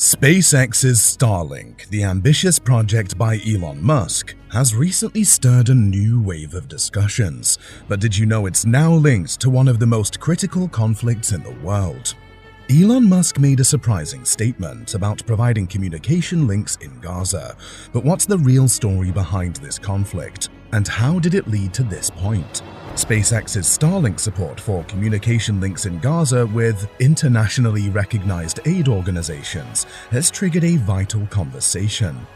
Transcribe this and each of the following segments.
SpaceX's Starlink, the ambitious project by Elon Musk, has recently stirred a new wave of discussions. But did you know it's now linked to one of the most critical conflicts in the world? Elon Musk made a surprising statement about providing communication links in Gaza. But what's the real story behind this conflict? And how did it lead to this point? SpaceX's Starlink support for communication links in Gaza with internationally recognized aid organizations has triggered a vital conversation.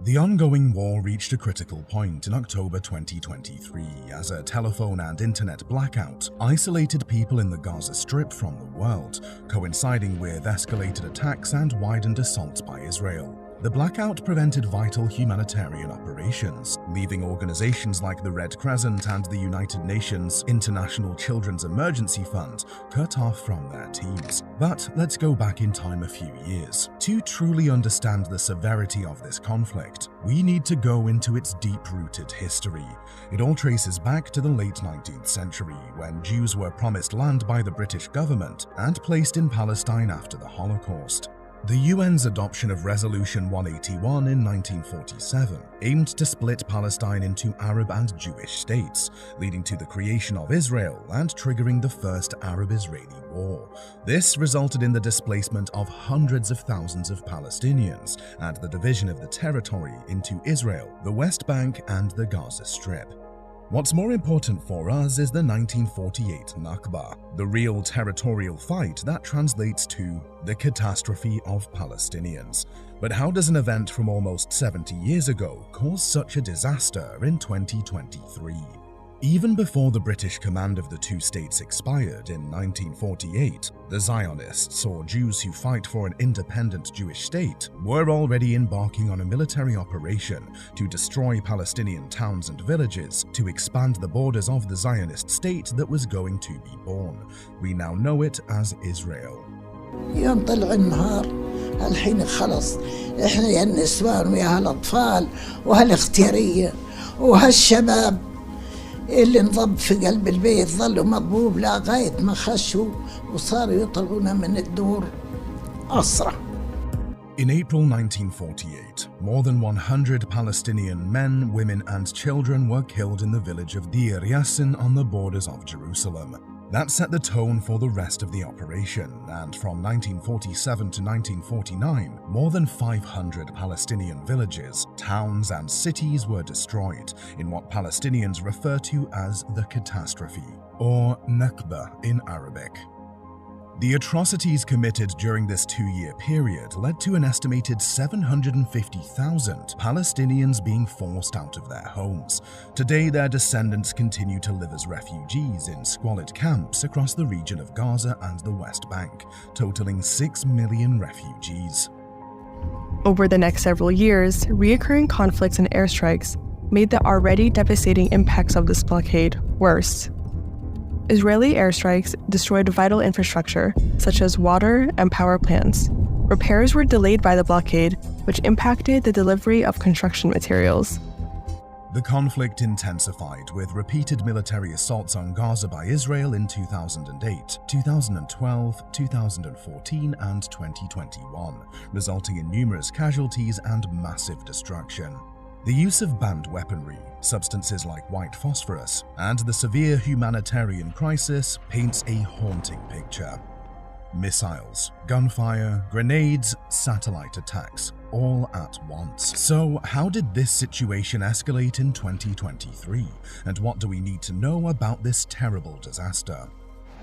The ongoing war reached a critical point in October 2023 as a telephone and internet blackout isolated people in the Gaza Strip from the world, coinciding with escalated attacks and widened assaults by Israel. The blackout prevented vital humanitarian operations, leaving organizations like the Red Crescent and the United Nations International Children's Emergency Fund cut off from their teams. But let's go back in time a few years. To truly understand the severity of this conflict, we need to go into its deep-rooted history. It all traces back to the late 19th century, when Jews were promised land by the British government and placed in Palestine after the Holocaust. The UN's adoption of Resolution 181 in 1947 aimed to split Palestine into Arab and Jewish states, leading to the creation of Israel and triggering the First Arab-Israeli War. This resulted in the displacement of hundreds of thousands of Palestinians and the division of the territory into Israel, the West Bank, and the Gaza Strip. What's more important for us is the 1948 Nakba, the real territorial fight that translates to the catastrophe of Palestinians. But how does an event from almost 70 years ago cause such a disaster in 2023? Even before the British command of the two states expired in 1948, the Zionists, or Jews who fight for an independent Jewish state, were already embarking on a military operation to destroy Palestinian towns and villages to expand the borders of the Zionist state that was going to be born. We now know it as Israel. يوم طلع النهار الحين خلص احنا يا النسوان ويا هالاطفال وهالاختياريه وهالشباب اللي انضب في قلب البيت ظلوا مضبوب لغايه ما خشوا وصاروا يطلعونا من الدور أسرع. In April 1948, more than 100 Palestinian men, women, and children were killed in the village of Deir Yassin on the borders of Jerusalem. That set the tone for the rest of the operation, and from 1947 to 1949, more than 500 Palestinian villages, towns, and cities were destroyed in what Palestinians refer to as the catastrophe, or Nakba in Arabic. The atrocities committed during this two-year period led to an estimated 750,000 Palestinians being forced out of their homes. Today, their descendants continue to live as refugees in squalid camps across the region of Gaza and the West Bank, totaling 6 million refugees. Over the next several years, recurring conflicts and airstrikes made the already devastating impacts of this blockade worse. Israeli airstrikes destroyed vital infrastructure, such as water and power plants. Repairs were delayed by the blockade, which impacted the delivery of construction materials. The conflict intensified with repeated military assaults on Gaza by Israel in 2008, 2012, 2014, and 2021, resulting in numerous casualties and massive destruction. The use of banned weaponry, substances like white phosphorus, and the severe humanitarian crisis paints a haunting picture. Missiles, gunfire, grenades, satellite attacks, all at once. So how did this situation escalate in 2023? And what do we need to know about this terrible disaster?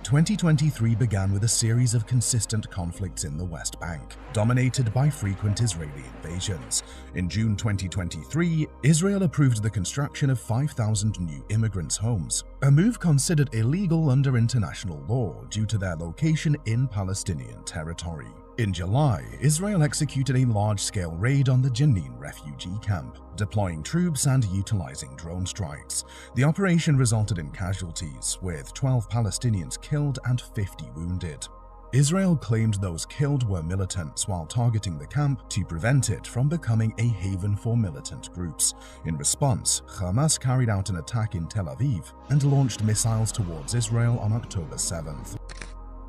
2023 began with a series of consistent conflicts in the West Bank, dominated by frequent Israeli invasions. In June 2023, Israel approved the construction of 5,000 new immigrants' homes, a move considered illegal under international law due to their location in Palestinian territory. In July, Israel executed a large-scale raid on the Jenin refugee camp, deploying troops and utilizing drone strikes. The operation resulted in casualties, with 12 Palestinians killed and 50 wounded. Israel claimed those killed were militants while targeting the camp to prevent it from becoming a haven for militant groups. In response, Hamas carried out an attack in Tel Aviv and launched missiles towards Israel on October 7th.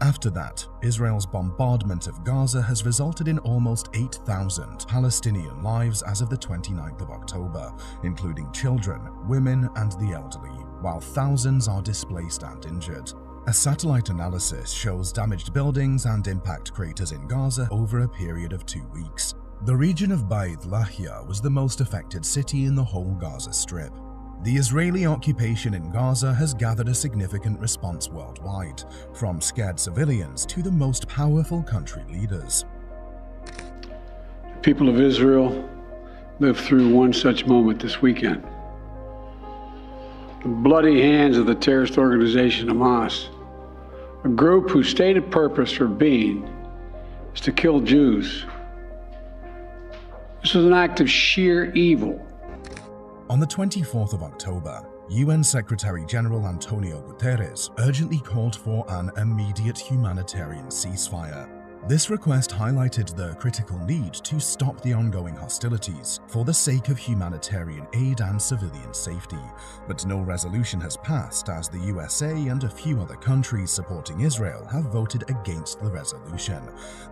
After that, Israel's bombardment of Gaza has resulted in almost 8,000 Palestinian lives as of the 29th of October, including children, women, and the elderly, while thousands are displaced and injured. A satellite analysis shows damaged buildings and impact craters in Gaza over a period of 2 weeks. The region of Beit Lahia was the most affected city in the whole Gaza Strip. The Israeli occupation in Gaza has gathered a significant response worldwide, from scared civilians to the most powerful country leaders. The people of Israel lived through one such moment this weekend. The bloody hands of the terrorist organization Hamas, a group whose stated purpose for being is to kill Jews. This was an act of sheer evil. On the 24th of October, UN Secretary-General Antonio Guterres urgently called for an immediate humanitarian ceasefire. This request highlighted the critical need to stop the ongoing hostilities for the sake of humanitarian aid and civilian safety, but no resolution has passed as the USA and a few other countries supporting Israel have voted against the resolution.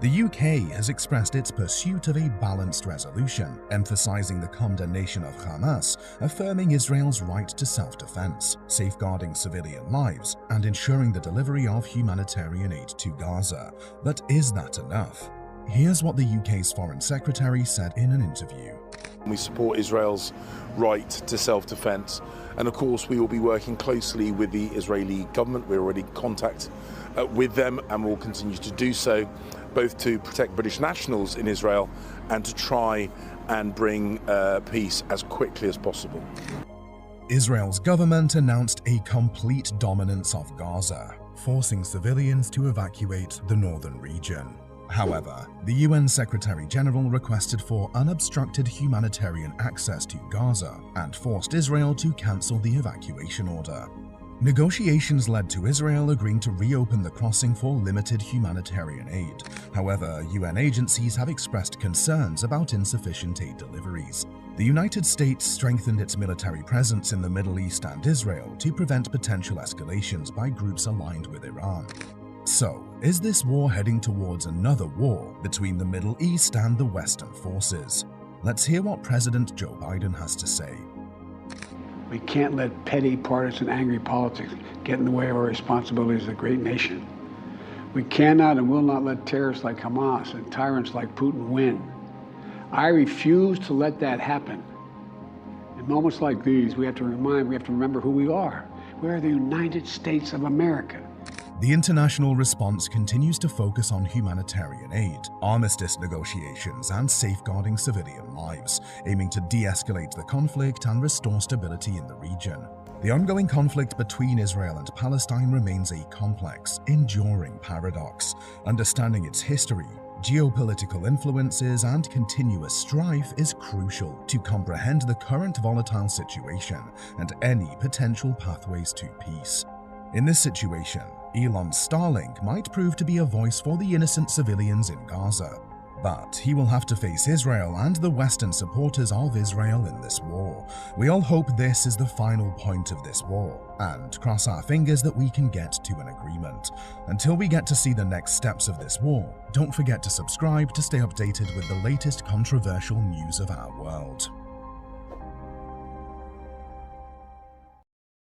The UK has expressed its pursuit of a balanced resolution, emphasizing the condemnation of Hamas, affirming Israel's right to self-defense, safeguarding civilian lives, and ensuring the delivery of humanitarian aid to Gaza. But is that enough? Here's what the UK's Foreign Secretary said in an interview. We support Israel's right to self-defense, and of course we will be working closely with the Israeli government. We're already in contact with them and will continue to do so, both to protect British nationals in Israel and to try and bring peace as quickly as possible. Israel's government announced a complete dominance of Gaza, forcing civilians to evacuate the northern region. However, the UN Secretary-General requested for unobstructed humanitarian access to Gaza and forced Israel to cancel the evacuation order. Negotiations led to Israel agreeing to reopen the crossing for limited humanitarian aid. However, UN agencies have expressed concerns about insufficient aid deliveries. The United States strengthened its military presence in the Middle East and Israel to prevent potential escalations by groups aligned with Iran. So, is this war heading towards another war between the Middle East and the Western forces? Let's hear what President Joe Biden has to say. We can't let petty, partisan, angry politics get in the way of our responsibility as a great nation. We cannot and will not let terrorists like Hamas and tyrants like Putin win. I refuse to let that happen. In moments like these, we have to remember who we are. We are the United States of America. The international response continues to focus on humanitarian aid, armistice negotiations, and safeguarding civilian lives, aiming to de-escalate the conflict and restore stability in the region. The ongoing conflict between Israel and Palestine remains a complex, enduring paradox. Understanding its history, geopolitical influences, and continuous strife is crucial to comprehend the current volatile situation and any potential pathways to peace. In this situation, Elon's Starlink might prove to be a voice for the innocent civilians in Gaza, but he will have to face Israel and the Western supporters of Israel in this war. We all hope this is the final point of this war, and cross our fingers that we can get to an agreement. Until we get to see the next steps of this war, don't forget to subscribe to stay updated with the latest controversial news of our world.